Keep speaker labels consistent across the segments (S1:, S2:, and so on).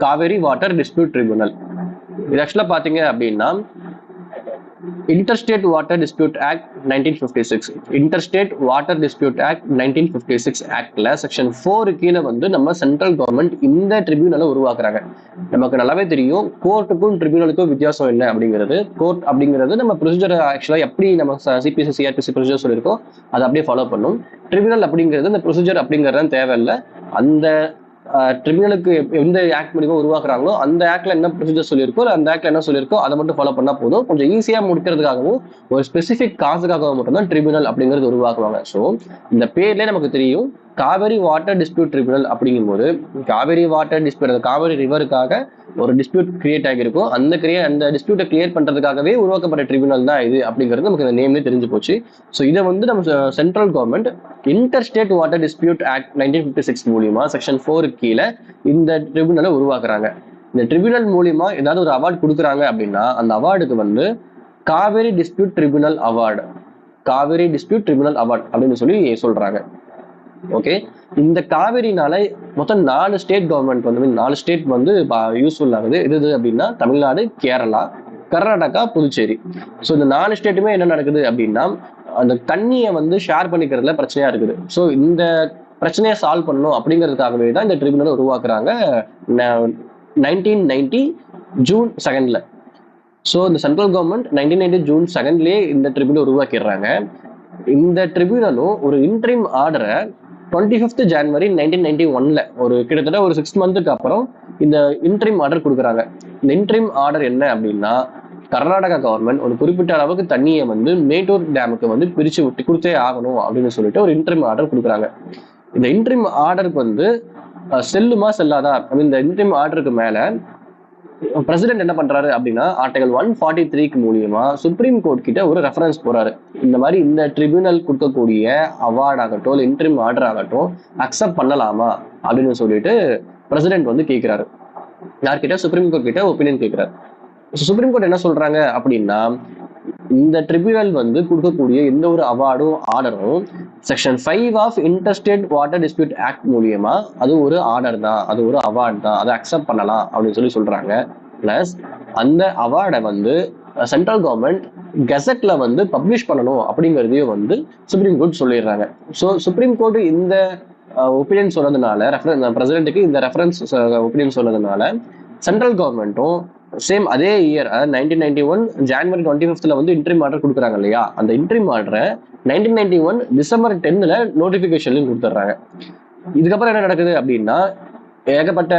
S1: Kaveri water dispute tribunal. இது ஆக்சுவலா பாத்தீங்க அப்படின்னா interstate water dispute act 1956, interstate water dispute act 1956 ஆக்ட்ல செக்ஷன் 4 கீழே வந்து நம்ம சென்ட்ரல் கவர்மெண்ட் இந்த ட்ரிபியூனலை உருவாக்குறாங்க. நமக்கு நல்லாவே தெரியும் கோர்ட்டுக்கும் ட்ரிபியூனலுக்கும் வித்தியாசம் என்ன அப்படிங்கிறது. கோர்ட் அப்படிங்கிறது நம்ம ப்ரொசீஜர் ஆக்சுவலா எப்படி நம்ம சிபிசி சிஆர்பிசி ப்ரொசீஜர் சொல்லியிருக்கோம் அதை அப்படியே ஃபாலோ பண்ணும். ட்ரிபியூனல் அப்படிங்கிறது இந்த ப்ரொசீஜர் அப்படிங்கிறது தேவையில்லை. அந்த ட்ரிபியூனலுக்கு எந்த ஆக்ட் மூலியமா உருவாக்குறாங்களோ அந்த ஆக்ட்ல என்ன ப்ரொசீஜர் சொல்லியிருக்கோ அந்த ஆக்ட்ல என்ன சொல்லியிருக்கோ அதை மட்டும் ஃபாலோ பண்ணா போதும். கொஞ்சம் ஈஸியா முடிக்கிறதுக்காகவும் ஒரு ஸ்பெசிபிக் காசுக்காகவும் மட்டும்தான் ட்ரிபியூனல் அப்படிங்கிறது உருவாக்குவாங்க. ஸோ இந்த பேர்லேயே நமக்கு தெரியும் காவேரி வாட்டர் டிஸ்பியூட் ட்ரிபியூனல் அப்படிங்கும்போது காவேரி வாட்டர் டிஸ்பியூட், காவேரி ரிவருக்காக ஒரு டிஸ்பியூட் கிரியேட் ஆகிருக்கும். அந்த டிஸ்பியூட்டை கிளியர் பண்றதுக்காகவே உருவாக்கப்பட்ட ட்ரிபியூனல் தான் இது அப்படிங்கிறது நமக்கு இந்த நேம்லேயே தெரிஞ்சு போச்சு. ஸோ இதை வந்து நம்ம central government interstate water dispute act 1956 மூலியமா செக்ஷன் 4 கீழே இந்த ட்ரிபியூனலை உருவாக்குறாங்க. இந்த ட்ரிபியூனல் மூலியமா ஏதாவது ஒரு அவார்டு கொடுக்குறாங்க அப்படின்னா அந்த அவார்டுக்கு வந்து Kaveri dispute tribunal award, Kaveri dispute tribunal award அப்படின்னு சொல்லி சொல்றாங்க. ஓகே, இந்த காவேரினால மொத்தம் 4 ஸ்டேட் கவர்மெண்ட் வந்து 4 ஸ்டேட் வந்து யூஸ்ஃபுல் ஆகுது. எது அப்படின்னா தமிழ்நாடு, கேரளா, கர்நாடகா, புதுச்சேரி. ஸோ இந்த 4 ஸ்டேட்டுமே என்ன நடக்குது அப்படின்னா அந்த தண்ணியை வந்து ஷேர் பண்ணிக்கிறதுல பிரச்சனையா இருக்குது. ஸோ இந்த பிரச்சனையை சால்வ் பண்ணணும் அப்படிங்கிறதுக்காகவே தான் இந்த ட்ரிபியூனலை உருவாக்குறாங்க 1990 ஜூன் 2. ஸோ இந்த சென்ட்ரல் கவர்மெண்ட் 1990 ஜூன் 2 இந்த ட்ரிபியூனல் உருவாக்கிடுறாங்க. இந்த ட்ரிபியூனலும் ஒரு இன்ட்ரீம் ஆர்டரை 25th ஜனவரி 1991 ஒரு கிட்டத்தட்ட ஒரு 6 மந்த்துக்கு அப்புறம் இந்த இன்ட்ரீம் ஆர்டர் கொடுக்குறாங்க. இந்த இன்ட்ரீம் ஆர்டர் என்ன அப்படின்னா கர்நாடகா கவர்மெண்ட் ஒரு குறிப்பிட்ட அளவுக்கு தண்ணியை வந்து மேட்டூர் டேமுக்கு வந்து பிரிச்சு விட்டு கொடுத்தே ஆகணும் அப்படின்னு சொல்லிட்டு ஒரு இன்ட்ரீம் ஆர்டர் கொடுக்குறாங்க. இந்த இன்ட்ரீம் ஆர்டருக்கு வந்து செல்லுமா செல்லாதா, இந்த இன்ட்ரீம் ஆர்டருக்கு மேல பிரசிடென்ட் என்ன பண்றாரு அப்படின்னா ஆர்டிகல் 143 மூலியமா சுப்ரீம் கோர்ட் கிட்ட ஒரு ரெஃபரன்ஸ் போறாரு. இந்த மாதிரி இந்த ட்ரிபியூனல் கொடுக்கக்கூடிய அவார்ட் ஆகட்டும் இல்லை இன்ட்ரீம் ஆர்டர் ஆகட்டும் அக்செப்ட் பண்ணலாமா அப்படின்னு சொல்லிட்டு பிரசிடென்ட் வந்து கேட்கிறாரு. யார்கிட்ட? சுப்ரீம் கோர்ட் கிட்ட ஒப்பீனியன் கேட்கிறாரு. சுப்ரீம் கோர்ட் என்ன சொல்றாங்க அப்படின்னா இந்த ட்ரிபியூனல் வந்து கொடுக்கக்கூடிய எந்த ஒரு அவார்டும் ஆர்டரும் section 5 of interstate water dispute act மூலியமா அது ஒரு ஆர்டர் தான், அது ஒரு அவார்டு தான், அதை அக்செப்ட் பண்ணலாம் அப்படின்னு சொல்றாங்க. பிளஸ் அந்த அவார்டை வந்து சென்ட்ரல் கவர்மெண்ட் கெசட்ல வந்து பப்ளிஷ் பண்ணணும் அப்படிங்கிறதையும் வந்து சுப்ரீம் கோர்ட் சொல்லிடுறாங்க. ஸோ சுப்ரீம் கோர்ட் இந்த ஒப்பீனியன் சொன்னதுனால பிரசிடென்ட்டுக்கு இந்த ரெஃபரன்ஸ் ஒப்பீனியன் சொன்னதுனால சென்ட்ரல் கவர்மெண்ட்டும் சேம் அதே இயர் 1991 ஜனவரி 25 வந்து இன்ட்ரீம் ஆர்டர் கொடுக்குறாங்க இல்லையா, அந்த இன்ட்ரீம் ஆர்டரை 1991 டிசம்பர் 10 நோட்டிபிகேஷன்லையும் கொடுத்துட்றாங்க. இதுக்கப்புறம் என்ன நடக்குது அப்படின்னா ஏகப்பட்ட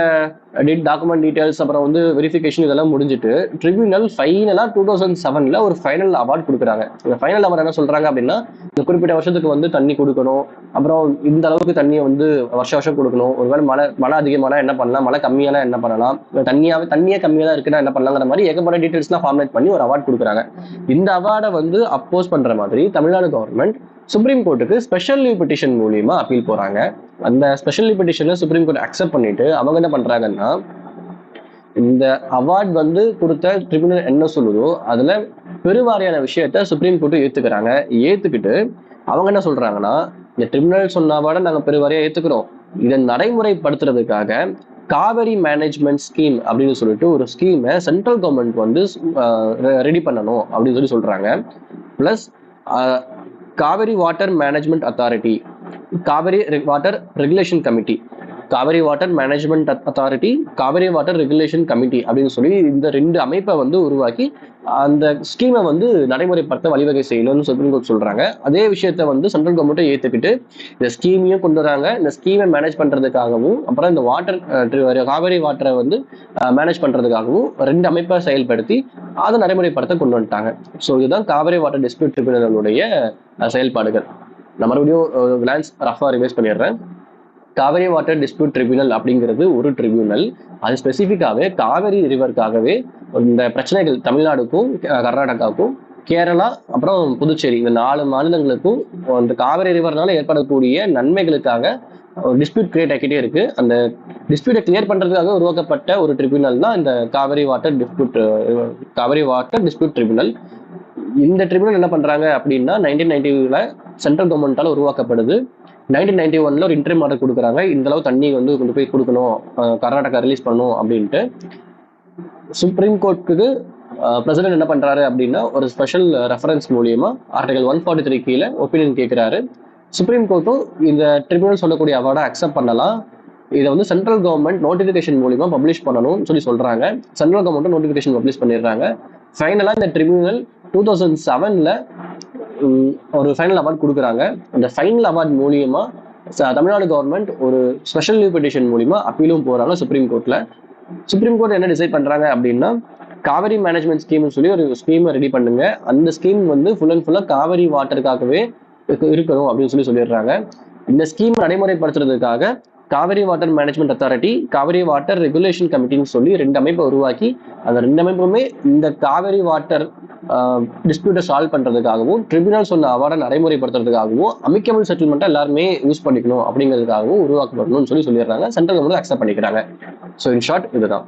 S1: டாக்குமெண்ட் டீடைல்ஸ் அப்புறம் வந்து வெரிஃபிகேஷன் இதெல்லாம் முடிஞ்சிட்டு ட்ரிபியூனல் ஃபைனலா 2007 ஒரு ஃபைனல் அவார்ட் கொடுக்குறாங்க. இந்த ஃபைனல் அவார்ட் என்ன சொல்றாங்க அப்படின்னா இந்த குறிப்பிட்ட வருஷத்துக்கு வந்து தண்ணி கொடுக்கணும், அப்புறம் இந்த அளவுக்கு தண்ணியை வந்து வருஷம் கொடுக்கணும், ஒருவேளை மழை அதிகமான என்ன பண்ணலாம், மழை கம்மியான என்ன பண்ணலாம், தண்ணியே கம்மியா தான் இருக்குன்னா என்ன பண்ணலாங்கிற மாதிரி ஏகப்பட்ட டீடைல்ஸ்லாம் ஃபார்மேட் பண்ணி ஒரு அவார்ட் கொடுக்குறாங்க. இந்த அவார்டை வந்து அப்போஸ் பண்ற மாதிரி தமிழ்நாடு கவர்மெண்ட் சுப்ரீம் கோர்ட்டுக்கு ஸ்பெஷல் லீவ் பெட்டிஷன் மூலியமா அப்பீல் போறாங்க. அந்த ஸ்பெஷல் லீவ் பெட்டிஷனை சுப்ரீம் கோர்ட் அக்செப்ட் பண்ணிட்டு அவங்க என்ன பண்றாங்கன்னா இந்த அவார்ட் வந்து கொடுத்த ட்ரிபியூனல் என்ன சொல்லுதோ அதுல பெருவாரியான விஷயத்த சுப்ரீம் கோர்ட் ஏத்துக்கிட்டு அவங்க என்ன சொல்றாங்கன்னா இந்த ட்ரிபியூனல் சொன்ன அவார்டை நாங்க பெருவாரியா ஏத்துக்கிறோம், இதை நடைமுறைப்படுத்துறதுக்காக காவேரி மேனேஜ்மெண்ட் ஸ்கீம் அப்படின்னு சொல்லிட்டு ஒரு ஸ்கீமை சென்ட்ரல் கவர்மெண்ட் வந்து ரெடி பண்ணணும் அப்படின்னு சொல்றாங்க. Plus Kaveri water management authority, Kaveri water regulation committee, Kaveri water management authority, Kaveri water regulation committee அப்படின்னு சொல்லி இந்த 2 அமைப்பை வந்து உருவாக்கி அந்த ஸ்கீமை வந்து நடைமுறைப்படுத்த வழிவகை செய்யணும்னு சுப்ரீம் கோர்ட் சொல்றாங்க. அதே விஷயத்த வந்து சென்ட்ரல் கவர்மெண்ட்டை ஏத்துக்கிட்டு இந்த ஸ்கீமையும் கொண்டு வராங்க. இந்த ஸ்கீமை மேனேஜ் பண்றதுக்காகவும் அப்புறம் இந்த வாட்டர் காவேரி வாட்டரை வந்து மேனேஜ் பண்றதுக்காகவும் 2 அமைப்பை செயல்படுத்தி அதை நடைமுறைப்படுத்த கொண்டு வந்துட்டாங்க. ஸோ இதுதான் காவேரி வாட்டர் டிஸ்பியூட் ட்ரிபியூனலுடைய செயல்பாடுகள். நான் மறுபடியும் கிளான்ஸ் ரஃபா ரிவைஸ் பண்ணிடுறேன். காவேரி வாட்டர் டிஸ்பியூட் ட்ரிபியூனல் அப்படிங்கிறது ஒரு ட்ரிபியூனல். அது ஸ்பெசிஃபிக்காகவே காவேரி ரிவருக்காகவே இந்த பிரச்சனைகள் தமிழ்நாடுக்கும் கர்நாடகாவுக்கும் கேரளா அப்புறம் புதுச்சேரி இந்த 4 மாநிலங்களுக்கும் இந்த காவேரி ரிவர்னால ஏற்படக்கூடிய நன்மைகளுக்காக ஒரு டிஸ்பியூட் கிரியேட் ஆகிட்டே இருக்கு. அந்த டிஸ்பியூட்டை கிளியர் பண்றதுக்காக உருவாக்கப்பட்ட ஒரு ட்ரிபியூனல் தான் இந்த காவேரி வாட்டர் டிஸ்பியூட் ட்ரிபியூனல். இந்த ட்ரிபியூனல் என்ன பண்றாங்க அப்படின்னா 1990 சென்ட்ரல் கவர்மெண்டால உருவாக்கப்படுது. 1991 ஒரு இன்ட்ரீம் ஆர்டர் கொடுக்குறாங்க, இந்த அளவு தண்ணி வந்து கொண்டு போய் கொடுக்கணும், கர்நாடகா ரிலீஸ் பண்ணணும் அப்படின்ட்டு. சுப்ரீம் கோர்ட்டுக்கு பிரசிடென்ட் என்ன பண்றாரு அப்படின்னா ஒரு ஸ்பெஷல் ரெஃபரன்ஸ் மூலியமா ஆர்டிகல் 143 கீழே ஒப்பீனியன் கேட்கிறாரு. சுப்ரீம் கோர்ட்டும் இந்த ட்ரிபியூனல் சொல்லக்கூடிய அவார்டை அக்செப்ட் பண்ணலாம். இதை வந்து சென்ட்ரல் கவர்மெண்ட் நோட்டிஃபிகேஷன் மூலியமா பப்ளிஷ் பண்ணணும்னு சொல்றாங்க. சென்ட்ரல் கவர்மெண்ட்டும் நோட்டிஃபிகேஷன் பப்ளிஷ் பண்ணிடுறாங்க. ஃபைனலா இந்த ட்ரிபியூனல் 2007 ஒரு ஃபைனல் அவார்ட் கொடுக்குறாங்க. அந்த ஃபைனல் அவார்ட் மூலியமா தமிழ்நாடு கவர்மெண்ட் ஒரு ஸ்பெஷல் லீவ் பெட்டிஷன் மூலியமா அப்பீலும் போறாங்க சுப்ரீம் கோர்ட்ல. சுப்ரீம் கோர்ட் என்ன டிசைட் பண்றாங்க அப்படின்னா காவிரி மேனேஜ்மெண்ட் ஸ்கீம்னு சொல்லி ஒரு ஸ்கீமை ரெடி பண்ணுங்க, அந்த ஸ்கீம் வந்து ஃபுல் அண்ட் ஃபுல்லா காவிரி வாட்டருக்காகவே இருக்கணும் அப்படின்னு சொல்லிடுறாங்க. இந்த ஸ்கீம் நடைமுறைப்படுத்துறதுக்காக Kaveri water management authority, Kaveri water regulation கமிட்டின்னு சொல்லி 2 அமைப்பை உருவாக்கி அந்த 2 அமைப்புமே இந்த காவிரி வாட்டர் டிஸ்பியூட்டை சால்வ் பண்றதுக்காகவும் ட்ரிபியூனல் சொன்ன அவார்டை நடைமுறைப்படுத்துறதுக்காகவும் அமிக்கபிள் செட்டில்மெண்ட்டை எல்லாருமே யூஸ் பண்ணிக்கணும் அப்படிங்கிறதுக்காகவும் உருவாக்கப்படணும்னு சொல்லிடுறாங்க. சென்ட்ரல் கவர்மெண்ட் அக்செப்ட் பண்ணிக்கிறாங்க. ஸோ இன் ஷார்ட் இதுதான்.